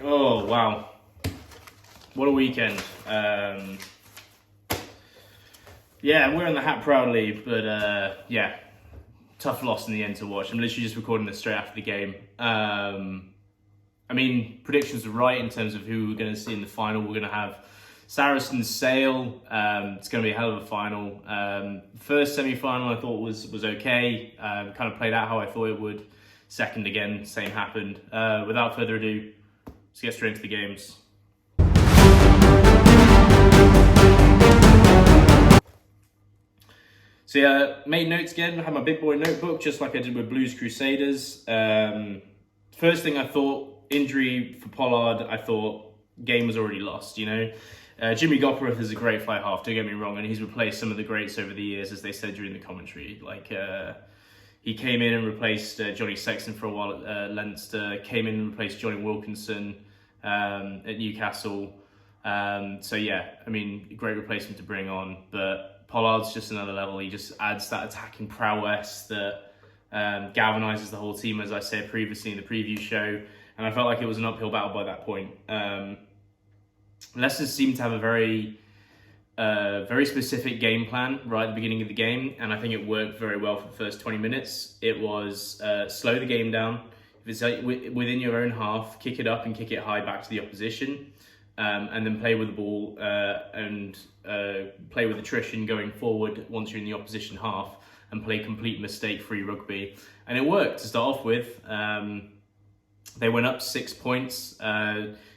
Oh, wow. What a weekend. Yeah, we're in the hat proudly, but yeah, tough loss in the end to watch. I'm literally just recording this straight after the game. I mean, predictions were right in terms of who we're going to see in the final. We're going to have Saracens and Sale. It's going to be a hell of a final. First semi-final I thought was okay. Kind of played out how I thought it would. Second again, same happened. Without further ado, let's get straight into the games. So yeah, made notes again. I had my big boy notebook, just like I did with Blues Crusaders. First thing I thought, injury for Pollard. I thought game was already lost, you know. Jimmy Gopperth is a great fly half, don't get me wrong, and he's replaced some of the greats over the years, as they said during the commentary. Like, he came in and replaced Johnny Sexton for a while at Leinster, came in and replaced Johnny Wilkinson at Newcastle. So yeah, I mean, great replacement to bring on, but Pollard's just another level. He just adds that attacking prowess that galvanizes the whole team, as I said previously in the preview show, and I felt like it was an uphill battle by that point. Leicester seemed to have a very specific game plan right at the beginning of the game, and I think it worked very well for the first 20 minutes. It was slow the game down. If it's within your own half, kick it up and kick it high back to the opposition, and then play with the ball and play with attrition going forward once you're in the opposition half, and play complete mistake-free rugby. And it worked to start off with. They went up 6 points.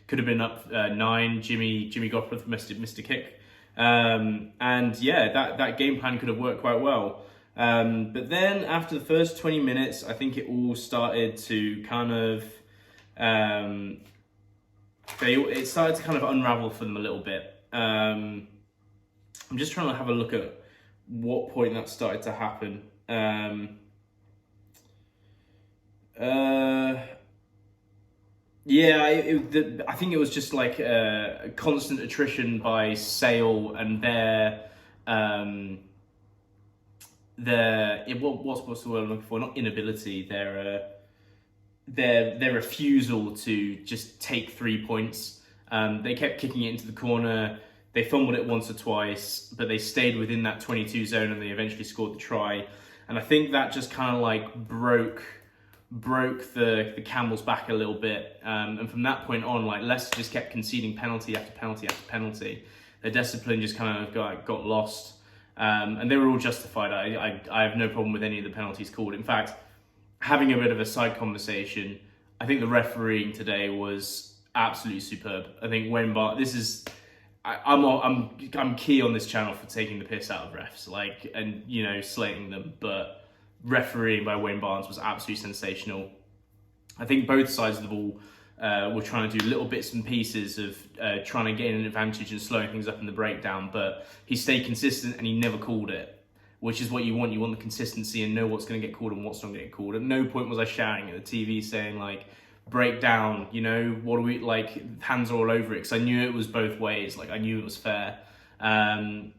Could have been up 9. Jimmy Gopperth missed a kick. And yeah, that game plan could have worked quite well. But then after the first 20 minutes, I think it all started to kind of, it started to kind of unravel for them a little bit. I'm just trying to have a look at what point that started to happen. Yeah, I think it was just like a constant attrition by Sale and what's the word I'm looking for? Not inability. Their refusal to just take 3 points. They kept kicking it into the corner. They fumbled it once or twice, but they stayed within that 22 zone and they eventually scored the try. And I think that just kind of like broke the camel's back a little bit, and from that point on, like, Leicester just kept conceding penalty after penalty after penalty. Their discipline just kind of got lost, and they were all justified. I have no problem with any of the penalties called. In fact, having a bit of a side conversation, I think the refereeing today was absolutely superb. I think I'm key on this channel for taking the piss out of refs, like, and you know, slating them, but refereeing by Wayne Barnes was absolutely sensational. I think both sides of the ball were trying to do little bits and pieces of trying to gain an advantage and slowing things up in the breakdown, but he stayed consistent and he never called it, which is what you want. You want the consistency and know what's going to get called and what's not going to get called. At no point was I shouting at the TV saying, like, break down, you know, what do we, like, hands all over it, because I knew it was both ways. Like, I knew it was fair.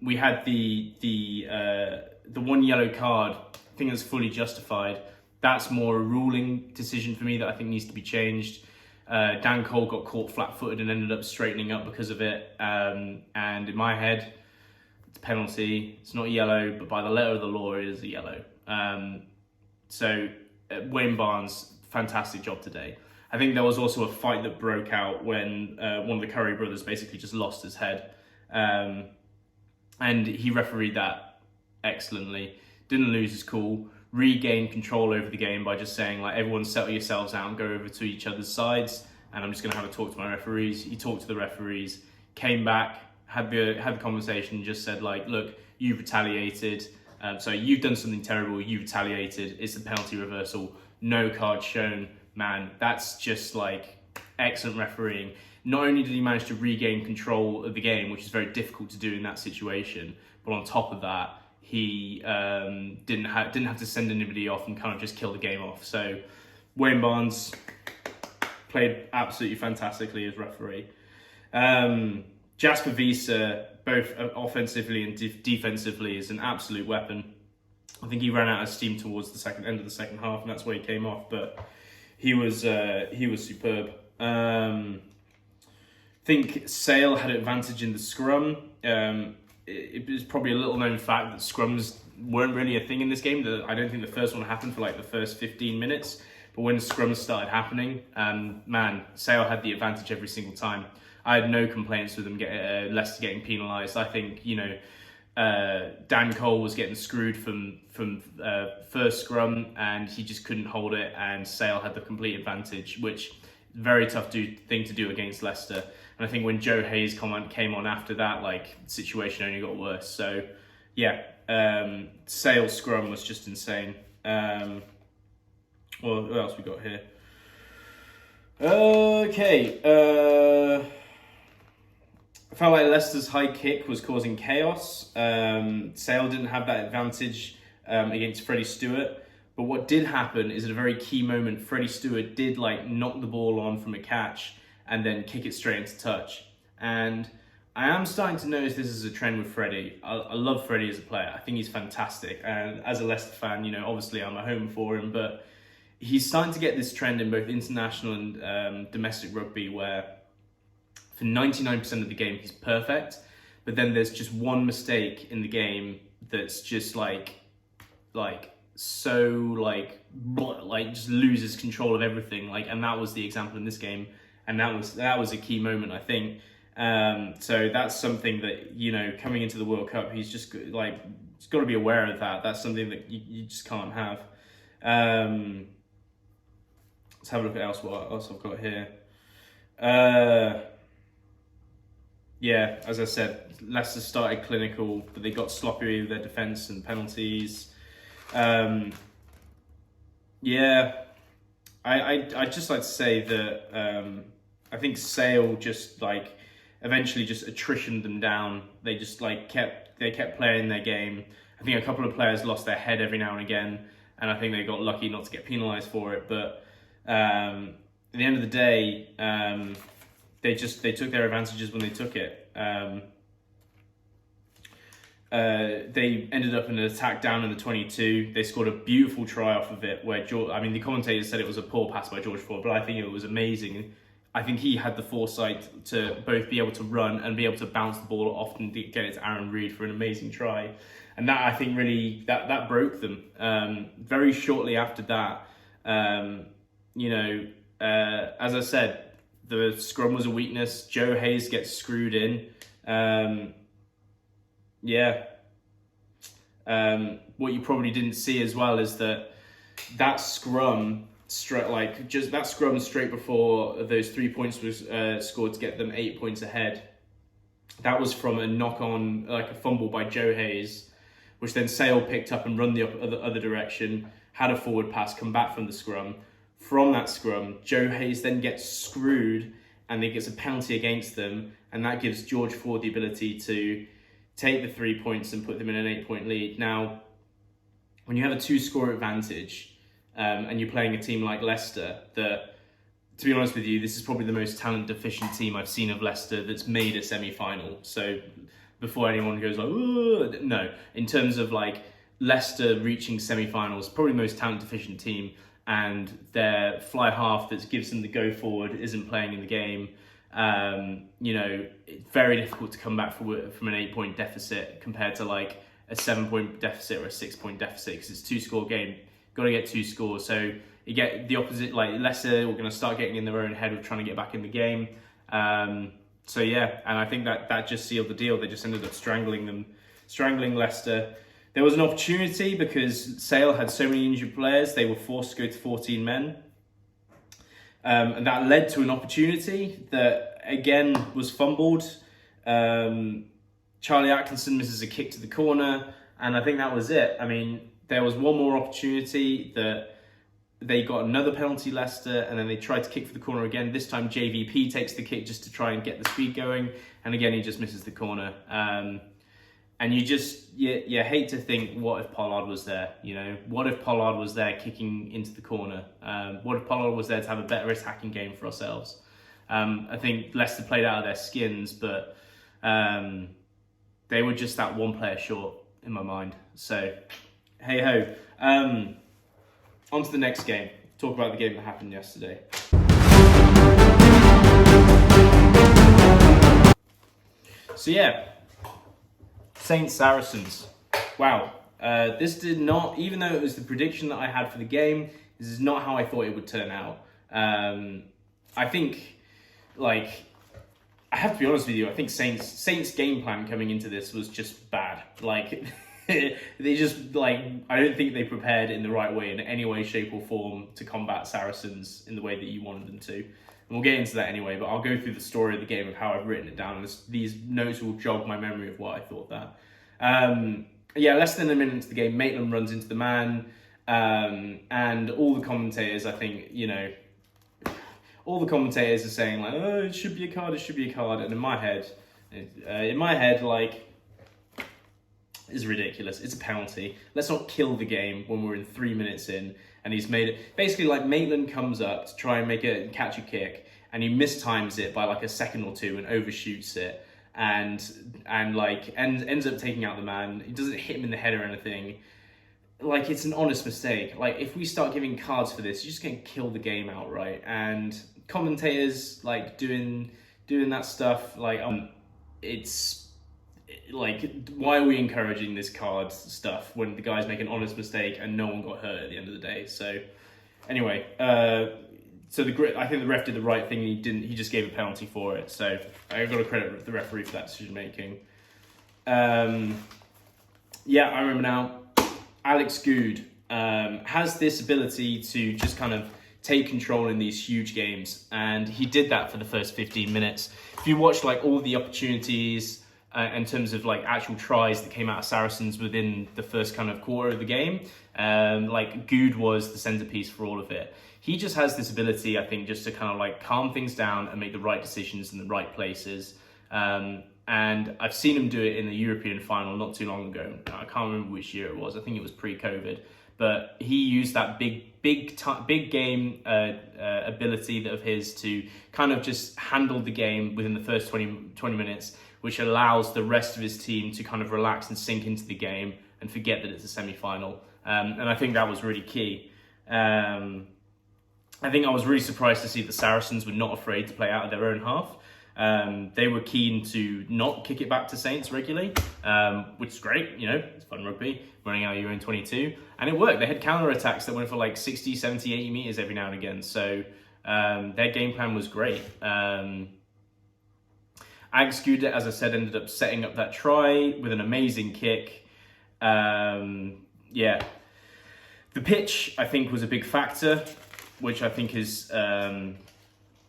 We had the one yellow card. I think it's fully justified. That's more a ruling decision for me that I think needs to be changed. Dan Cole got caught flat-footed and ended up straightening up because of it. And in my head, it's a penalty. It's not yellow, but by the letter of the law, it is a yellow. So Wayne Barnes, fantastic job today. I think there was also a fight that broke out when one of the Curry brothers basically just lost his head. And he refereed that excellently. Didn't lose his cool, regained control over the game by just saying, like, everyone settle yourselves out and go over to each other's sides, and I'm just going to have a talk to my referees. He talked to the referees, came back, had the conversation, just said, like, look, you've retaliated, so you've done something terrible, you retaliated, it's a penalty reversal, no card shown. Man, that's just, like, excellent refereeing. Not only did he manage to regain control of the game, which is very difficult to do in that situation, but on top of that, he didn't have to send anybody off and kind of just kill the game off. So Wayne Barnes played absolutely fantastically as referee. Jasper Wiese, both offensively and defensively, is an absolute weapon. I think he ran out of steam towards the end of the second half, and that's where he came off. But he was superb. think Sale had an advantage in the scrum. It was probably a little known fact that scrums weren't really a thing in this game. I don't think the first one happened for like the first 15 minutes. But when scrums started happening, man, Sale had the advantage every single time. I had no complaints with them Leicester getting penalised. I think, Dan Cole was getting screwed from first scrum, and he just couldn't hold it, and Sale had the complete advantage, which very tough thing to do against Leicester. And I think when Joe Hayes came on after that, like, the situation only got worse. So, yeah, Sale scrum was just insane. Well, what else we got here? Okay. I felt like Leicester's high kick was causing chaos. Sale didn't have that advantage against Freddie Stewart. But what did happen is at a very key moment, Freddie Stewart did knock the ball on from a catch and then kick it straight into touch. And I am starting to notice this is a trend with Freddie. I love Freddie as a player. I think he's fantastic. And as a Leicester fan, obviously I'm at home for him, but he's starting to get this trend in both international and domestic rugby where for 99% of the game he's perfect, but then there's just one mistake in the game that's just just loses control of everything. And that was the example in this game, and that was a key moment, I think. So that's something that coming into the World Cup, he's just he's got to be aware of that. That's something that you just can't have. Let's have a look at what else I've got here. Yeah, as I said, Leicester started clinical, but they got sloppy with their defence and penalties. I'd just like to say that I think Sale just eventually just attritioned them down. They just kept playing their game. I think a couple of players lost their head every now and again, and I think they got lucky not to get penalised for it. But at the end of the day, they took their advantages when they took it. They ended up in an attack down in the 22. They scored a beautiful try off of it where the commentators said it was a poor pass by George Ford, but I think it was amazing. I think he had the foresight to both be able to run and be able to bounce the ball off and get it to Aaron Reed for an amazing try. And that, I think, really, that broke them. Very shortly after that, as I said, the scrum was a weakness. Joe Hayes gets screwed in. What you probably didn't see as well is that scrum straight before those 3 points was scored to get them 8 points ahead. That was from a knock on, a fumble by Joe Hayes, which then Sale picked up and run the other direction, had a forward pass, come back from the scrum. From that scrum, Joe Hayes then gets screwed and then gets a penalty against them, and that gives George Ford the ability to take the 3 points and put them in an 8-point lead. Now, when you have a 2-score advantage and you're playing a team like Leicester, that, to be honest with you, this is probably the most talent-deficient team I've seen of Leicester that's made a semi-final. So before anyone goes no, in terms of Leicester reaching semi-finals, probably the most talent-deficient team, and their fly half that gives them the go forward isn't playing in the game. It's very difficult to come back from an 8-point deficit compared to a 7-point deficit or a 6-point deficit, because it's a 2-score game. Got to get 2 scores. So you get the opposite, Leicester are going to start getting in their own head of trying to get back in the game. And I think that just sealed the deal. They just ended up strangling Leicester. There was an opportunity because Sale had so many injured players, they were forced to go to 14 men. And that led to an opportunity that, again, was fumbled. Charlie Atkinson misses a kick to the corner, and I think that was it. There was one more opportunity that they got another penalty, Leicester, and then they tried to kick for the corner again. This time JVP takes the kick just to try and get the speed going, and again, he just misses the corner. And you hate to think, what if Pollard was there? What if Pollard was there kicking into the corner? What if Pollard was there to have a better attacking game for ourselves? I think Leicester played out of their skins, but they were just that one player short in my mind. So, hey ho. On to the next game. Talk about the game that happened yesterday. So yeah, Saints Saracens. Wow. This did not, even though it was the prediction that I had for the game, this is not how I thought it would turn out. I think, like, I have to be honest with you, I think Saints' game plan coming into this was just bad. Like, they just, like, I don't think they prepared in the right way, in any way, shape or form, to combat Saracens in the way that you wanted them to. And we'll get into that anyway, but I'll go through the story of the game of how I've written it down. These notes will jog my memory of what I thought that. Yeah, less than a minute into the game, Maitland runs into the man, and all the commentators, I think, you know, all the commentators are saying, like, oh, it should be a card, and in my head, like, it's ridiculous. It's a penalty. Let's not kill the game when we're in 3 minutes in, and he's made it. Basically, like, Maitland comes up to try and catch a kick, and he mistimes it by like a second or two and overshoots it, and ends up taking out the man. He doesn't hit him in the head or anything. Like, it's an honest mistake. Like, if we start giving cards for this, you're just going to kill the game outright. And commentators, like, doing that stuff, like, it's like, why are we encouraging this card stuff when the guys make an honest mistake and no one got hurt at the end of the day? So anyway, I think the ref did the right thing. He just gave a penalty for it. So I've got to credit the referee for that decision making. Yeah, I remember now. Alex Good has this ability to just kind of take control in these huge games, and he did that for the first 15 minutes. If you watch, like, all the opportunities in terms of, like, actual tries that came out of Saracens within the first kind of quarter of the game, like, Good was the centerpiece for all of it. He just has this ability, I think, just to kind of, like, calm things down and make the right decisions in the right places. And I've seen him do it in the European final not too long ago. I can't remember which year it was. I think it was pre-COVID. But he used that big game ability of his to kind of just handle the game within the first 20 minutes, which allows the rest of his team to kind of relax and sink into the game and forget that it's a semi-final. And I think that was really key. I think I was really surprised to see that Saracens were not afraid to play out of their own half. They were keen to not kick it back to Saints regularly, which is great. You know, it's fun rugby, running out of your own 22. And it worked. They had counter-attacks that went for like 60, 70, 80 metres every now and again. So their game plan was great. Alex Good, as I said, ended up setting up that try with an amazing kick. Yeah. The pitch, I think, was a big factor, which I think is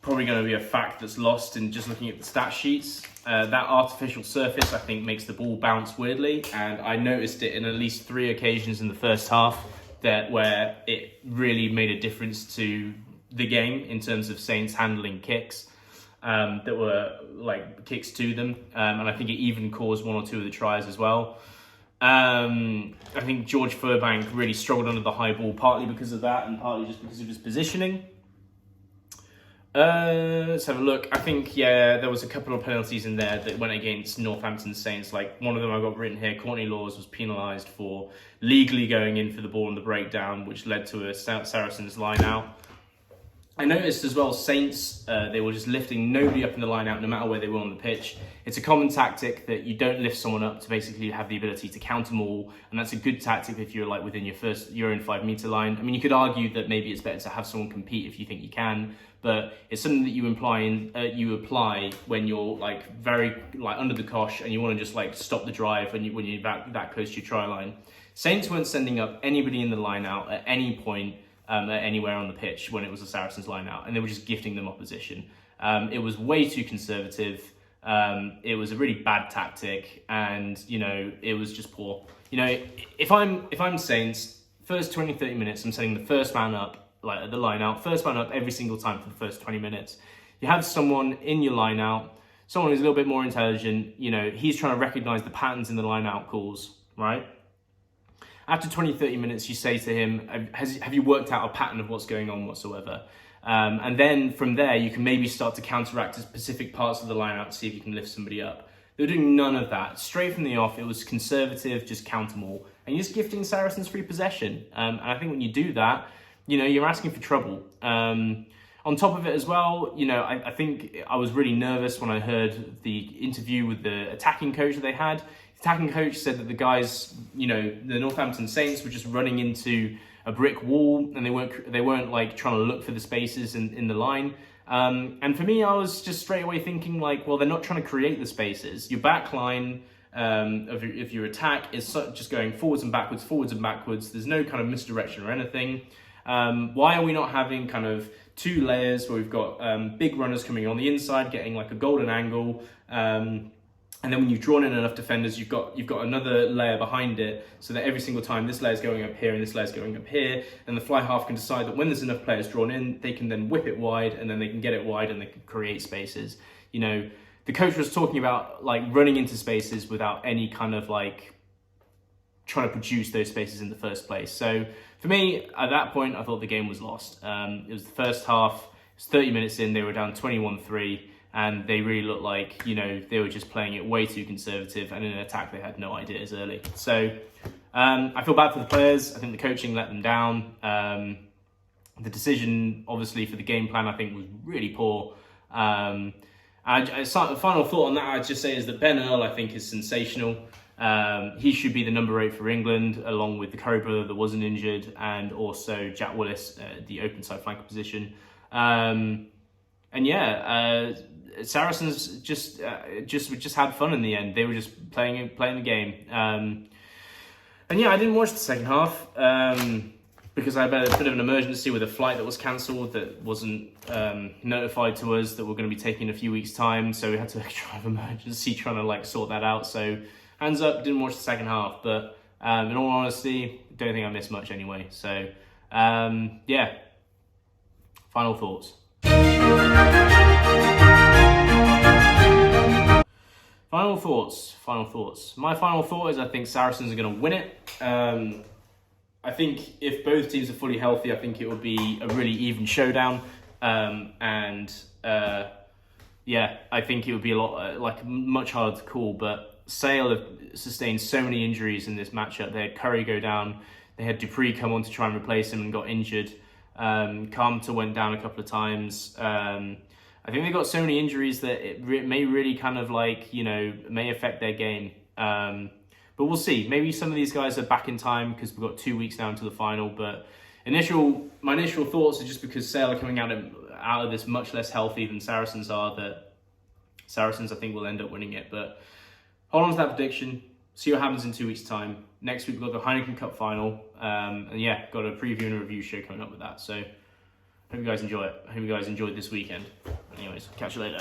probably going to be a fact that's lost in just looking at the stat sheets. That artificial surface, I think, makes the ball bounce weirdly, and I noticed it in at least 3 occasions in the first half where it really made a difference to the game in terms of Saints handling kicks that were like kicks to them, and I think it even caused 1 or 2 of the tries as well. I think George Furbank really struggled under the high ball, partly because of that and partly just because of his positioning. Let's have a look. I think, yeah, there was a couple of penalties in there that went against Northampton Saints. Like, one of them I've got written here, Courtney Laws was penalised for legally going in for the ball in the breakdown, which led to a Saracens line out. I noticed as well, Saints, they were just lifting nobody up in the line out, no matter where they were on the pitch. It's a common tactic that you don't lift someone up to basically have the ability to counter maul, and that's a good tactic if you're like within your own 5 metre line. I mean, you could argue that maybe it's better to have someone compete if you think you can, but it's something that you apply when you're like very like under the cosh and you want to just like stop the drive when you're that close to your try line. Saints weren't sending up anybody in the line out at any point. Anywhere on the pitch when it was a Saracens line out, and they were just gifting them opposition. It was way too conservative. It was a really bad tactic, and you know, it was just poor. You know, if I'm Saints, first 20-30 minutes, I'm setting the first man up, like at the line out, first man up every single time for the first 20 minutes. You have someone in your line out, someone who's a little bit more intelligent. You know, he's trying to recognise the patterns in the line out calls, right? After 20-30 minutes, you say to him, have you worked out a pattern of what's going on whatsoever? And then from there, you can maybe start to counteract specific parts of the line out to see if you can lift somebody up. They were doing none of that. Straight from the off, it was conservative, just counter maul. And you're just gifting Saracens free possession. And I think when you do that, you know, you're asking for trouble. On On top of it as well, you know, I think I was really nervous when I heard the interview with the attacking coach that they had. The attacking coach said that the guys, you know, the Northampton Saints were just running into a brick wall, and they weren't like trying to look for the spaces in the line. And for me, I was just straight away thinking like, well, they're not trying to create the spaces. Your back line of your attack is just going forwards and backwards. There's no kind of misdirection or anything. Why are we not having kind of two layers where we've got big runners coming on the inside, getting like a golden angle, and then when you've drawn in enough defenders, you've got another layer behind it, so that every single time this layer's going up here and this layer's going up here, and the fly half can decide that when there's enough players drawn in, they can then whip it wide, and then they can get it wide and they can create spaces. You know, the coach was talking about like running into spaces without any kind of like trying to produce those spaces in the first place. So for me, at that point, I thought the game was lost. It was the first half, it was 30 minutes in, they were down 21-3, and they really looked like, you know, they were just playing it way too conservative, and in an attack they had no ideas early. So I feel bad for the players. I think the coaching let them down. The decision, obviously, for the game plan, I think was really poor. The final thought on that I'd just say is that Ben Earl, I think, is sensational. He should be the number 8 for England, along with the Curry brother that wasn't injured, and also Jack Willis, the open side flanker position. Saracens just had fun in the end. They were just playing the game. I didn't watch the second half because I had a bit of an emergency with a flight that was cancelled that wasn't notified to us that we're going to be taking in a few weeks' time. So we had to have emergency trying to like sort that out. So hands up, didn't watch the second half. But in all honesty, don't think I missed much anyway. So final thoughts. Final thoughts. My final thought is I think Saracens are going to win it. I think if both teams are fully healthy, I think it would be a really even showdown. I think it would be a lot much harder to call. But Sale have sustained so many injuries in this matchup. They had Curry go down. They had Dupree come on to try and replace him and got injured. Carmenter went down a couple of times. I think they got so many injuries that it may really kind of like, you know, may affect their game. But we'll see. Maybe some of these guys are back in time because we've got 2 weeks now until the final. But my initial thoughts are just because Sale are coming out of this much less healthy than Saracens are, that Saracens, I think, will end up winning it. But hold on to that prediction. See what happens in 2 weeks' time. Next week, we've got the Heineken Cup final. Got a preview and a review show coming up with that. So hope you guys enjoy it. I hope you guys enjoyed this weekend. Anyways, catch you later.